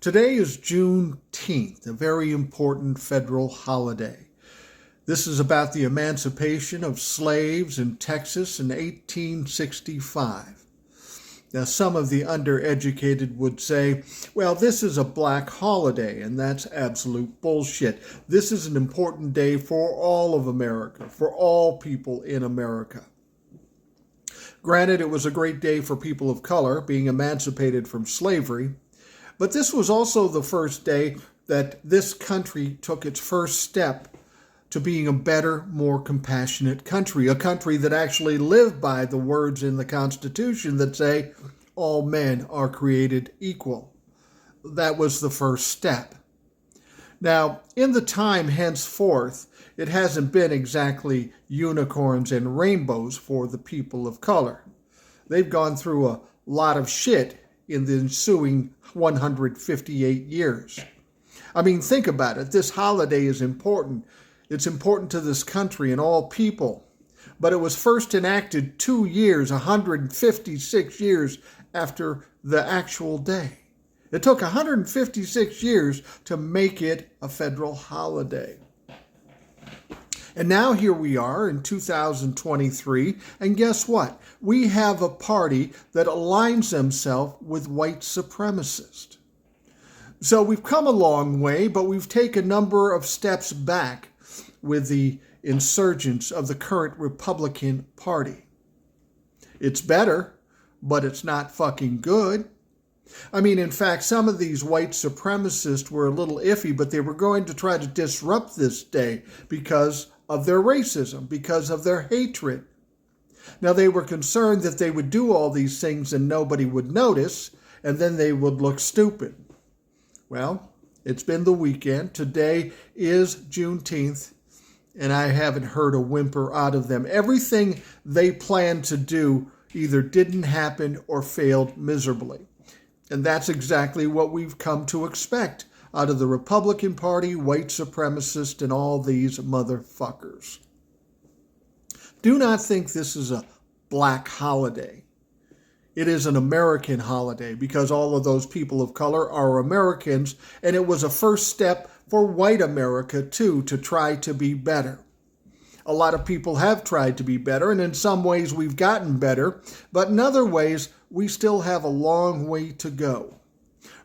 Today is Juneteenth, a very important federal holiday. This is about the emancipation of slaves in Texas in 1865. Now, some of the undereducated would say, well, this is a black holiday, and that's absolute bullshit. This is an important day for all of America, for all people in America. Granted, it was a great day for people of color being emancipated from slavery, but this was also the first day that this country took its first step to being a better, more compassionate country, a country that actually lived by the words in the Constitution that say, all men are created equal. That was the first step. Now, in the time henceforth, it hasn't been exactly unicorns and rainbows for the people of color. They've gone through a lot of shit in the ensuing 158 years. I mean, think about it. This holiday is important. It's important to this country and all people. But it was first enacted 156 years after the actual day. It took 156 years to make it a federal holiday. And now here we are in 2023, and guess what? We have a party that aligns themselves with white supremacists. So we've come a long way, but we've taken a number of steps back with the insurgents of the current Republican Party. It's better, but it's not fucking good. I mean, in fact, some of these white supremacists were a little iffy, but they were going to try to disrupt this day because of their racism, because of their hatred. Now, they were concerned that they would do all these things and nobody would notice, and then they would look stupid. Well, it's been the weekend. Today is Juneteenth, and I haven't heard a whimper out of them. Everything they planned to do either didn't happen or failed miserably. And that's exactly what we've come to expect out of the Republican Party, white supremacists, and all these motherfuckers. Do not think this is a black holiday. It is an American holiday because all of those people of color are Americans, and it was a first step for white America, too, to try to be better. A lot of people have tried to be better, and in some ways we've gotten better, but in other ways we still have a long way to go.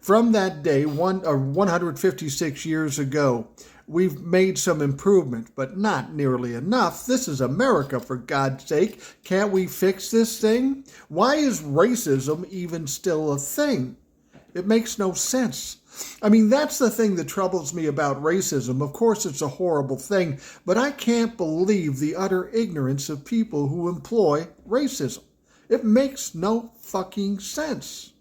From that day, 156 years ago, we've made some improvement, but not nearly enough. This is America, for God's sake. Can't we fix this thing? Why is racism even still a thing? It makes no sense. I mean, that's the thing that troubles me about racism. Of course, it's a horrible thing, but I can't believe the utter ignorance of people who employ racism. It makes no fucking sense.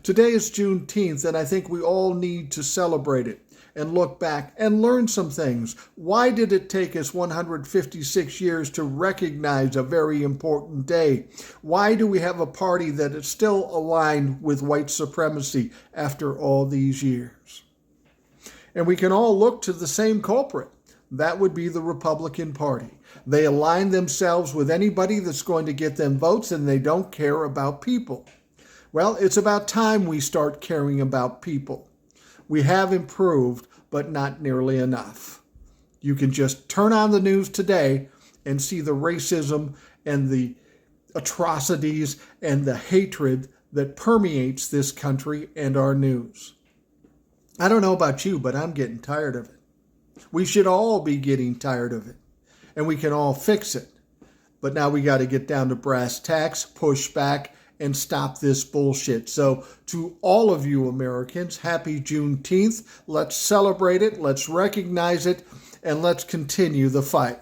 Today is Juneteenth, and I think we all need to celebrate it and look back and learn some things. Why did it take us 156 years to recognize a very important day? Why do we have a party that is still aligned with white supremacy after all these years? And we can all look to the same culprit. That would be the Republican Party. They align themselves with anybody that's going to get them votes, and they don't care about people. Well, it's about time we start caring about people. We have improved, but not nearly enough. You can just turn on the news today and see the racism and the atrocities and the hatred that permeates this country and our news. I don't know about you, but I'm getting tired of it. We should all be getting tired of it, and we can all fix it. But now we got to get down to brass tacks, push back, and stop this bullshit. So to all of you Americans, happy Juneteenth. Let's celebrate it, let's recognize it, and let's continue the fight.